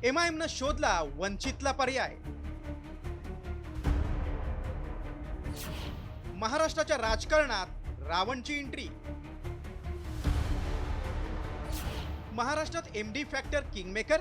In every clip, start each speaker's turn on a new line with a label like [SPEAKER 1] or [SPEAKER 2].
[SPEAKER 1] एमआयएमनं शोधला वंचितला पर्याय. महाराष्ट्राच्या राजकारणात रावणची एंट्री. महाराष्ट्रात एमडी फॅक्टर किंगमेकर.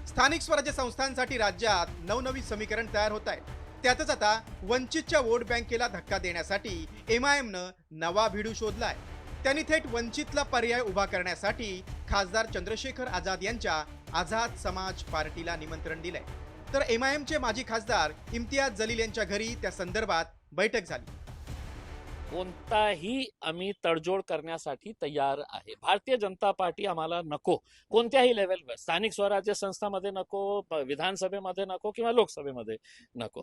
[SPEAKER 1] स्थानिक स्वराज्य संस्थांसाठी राज्यात नवनवी समीकरण तयार होत आहे. त्यातच आता वंचितच्या वोट बँकेला धक्का देण्यासाठी एमआयएमनं नवा भिडू शोधलाय. त्यांनी थेट वंचितला पर्याय उभा करण्यासाठी खासदार चंद्रशेखर आझाद यांच्या आझाद समाज पार्टीला निमंत्रण दिलंय. तर एमआयएमचे माजी खासदार इम्तियाज जलील यांच्या घरी त्या संदर्भात बैठक झाली.
[SPEAKER 2] कोणताही आम्ही तडजोड करण्यासाठी तयार आहे. भारतीय जनता पार्टी आम्हाला नको, कोणत्याही लेवलवर, स्थानिक स्वराज्य संस्थामध्ये नको, विधानसभेमध्ये नको किंवा लोकसभेमध्ये नको.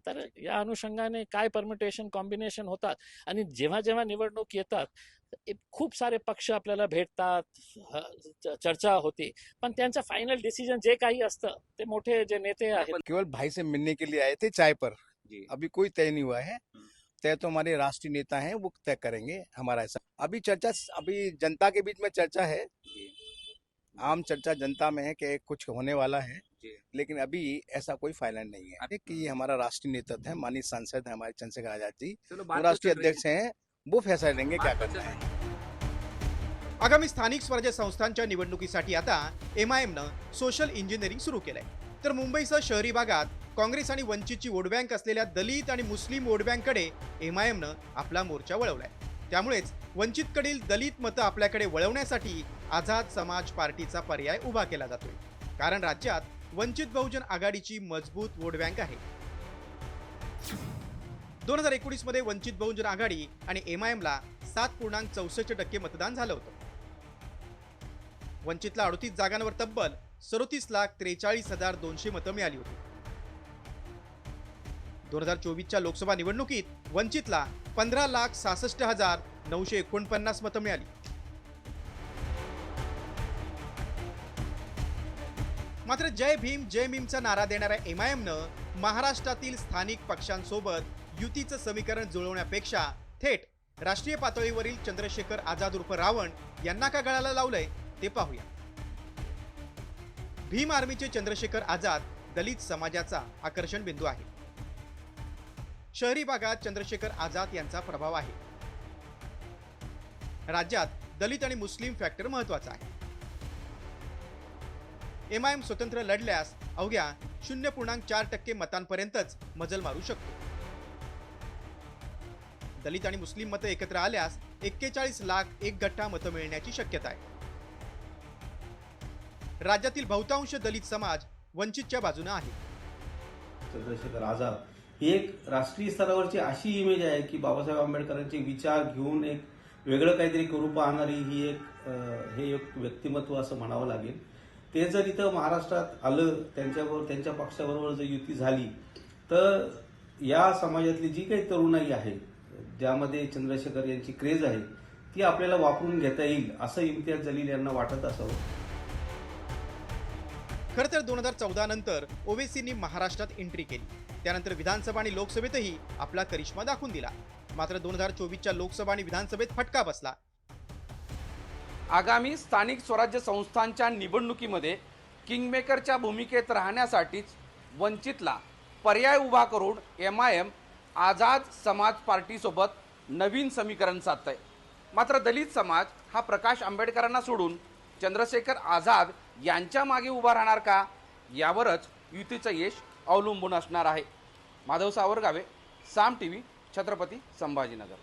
[SPEAKER 2] तर या अनुषंगाने काय परम्युटेशन कॉम्बिनेशन होतात आणि जेव्हा जेव्हा निवडणूक येतात खूप सारे पक्ष आपल्याला भेटतात, चर्चा होती, पण त्यांचं फायनल डिसिजन जे काही असतं ते मोठे जे नेते आहेत
[SPEAKER 3] केवल भाई से मिलने के लिए आए थे चाय पर. अभी कोई तय नहीं हुआ है. तय तो हमारे राष्ट्रीय नेता हैं, वो तय करेंगे हमारा. ऐसा अभी चर्चा, अभी जनता के बीच में चर्चा है, आम चर्चा जनता में है कि कुछ होने वाला है, लेकिन अभी ऐसा कोई फाइनल नहीं है कि हमारा राष्ट्रीय नेतृत्व है, माननीय सांसद है हमारे चंद्रशेखर आजाद जी, राष्ट्रीय अध्यक्ष हैं, वो फैसला लेंगे क्या करना है.
[SPEAKER 1] आगामी स्थानिक स्वराज्य संस्थांच्या निवडणुकीसाठी आता एमआयएमनं सोशल इंजिनिअरिंग सुरू केलंय. तर मुंबईसह शहरी भागात काँग्रेस आणि वंचितची वोट बँक असलेल्या दलित आणि मुस्लिम वोट बँककडे एमआयएमनं आपला मोर्चा वळवलाय. त्यामुळेच वंचितकडील दलित मतं आपल्याकडे वळवण्यासाठी आझाद समाज पार्टीचा पर्याय उभा केला जातोय. कारण राज्यात वंचित बहुजन आघाडीची मजबूत वोट बँक आहे. 2019 मध्ये वंचित बहुजन आघाडी आणि एमआयएमला 7.64% मतदान झालं होतं. वंचितला 38 जागांवर तब्बल 37,43,200 मतं मिळाली होती. 2024च्या लोकसभा निवडणुकीत वंचितला 15,66,949 मतं मिळाली. मात्र जय भीम जय मीमचा नारा देणाऱ्या एमआयएमनं महाराष्ट्रातील स्थानिक पक्षांसोबत युतीचं समीकरण जुळवण्यापेक्षा थेट राष्ट्रीय पातळीवरील चंद्रशेखर आझाद उर्फ रावण यांना का गळाला लावलंय ते पाहूया. भीम आर्मीचे चंद्रशेखर आझाद दलित समाजाचा आकर्षण बिंदू आहे. शहरी भागात चंद्रशेखर आझाद यांचा प्रभाव आहे. राज्यात दलित आणि मुस्लिम फॅक्टर महत्वाचा आहे. एमआयएम स्वतंत्र लढल्यास अवघ्या 0.4% मतांपर्यंतच मजल मारू शकतो. दलित आणि मुस्लिम मतं एकत्र आल्यास 41 लाख एक गठ्ठा मतं मिळण्याची शक्यता आहे. राज्यातील बहुतांश दलित समाज वंचितच्या बाजूने आहे.
[SPEAKER 4] चंद्रशेखर आझाद ही एक राष्ट्रीय स्तरावरची अशी इमेज आहे की बाबासाहेब आंबेडकरांचे विचार घेऊन एक वेगळं काहीतरी करू पाहणारी ही एक व्यक्तिमत्व असं म्हणावं लागेल. ते जर इथं महाराष्ट्रात आलं, त्यांच्याबरोबर त्यांच्या पक्षाबरोबर जर युती झाली तर या समाजातली जी काही तरुणाई आहे ज्यामध्ये चंद्रशेखर यांची क्रेज आहे ती आपल्याला वापरून घेता येईल असं इम्तियाज जलील यांना वाटत असावं.
[SPEAKER 1] खरं तर 2014 नंतर ओवेसींनी महाराष्ट्रात एंट्री केली. त्यानंतर विधानसभा आणि लोकसभेतही आपला करिश्मा दाखवून दिला. मात्र 2024च्या लोकसभा आणि विधानसभेत फटका बसला.
[SPEAKER 5] आगामी स्थानिक स्वराज्य संस्थांच्या निवडणुकीमध्ये किंगमेकरच्या भूमिकेत राहण्यासाठीच वंचितला पर्याय उभा करून एमआयएम आझाद समाज पार्टीसोबत नवीन समीकरण साधतंय. मात्र दलित समाज हा प्रकाश आंबेडकरांना सोडून चंद्रशेखर आझाद यांच्या मागे उभा राहणार का, यावरच युतीचं यश अवलंबून असणार आहे. माधव सावरगावे, साम टीव्ही, छत्रपती संभाजीनगर.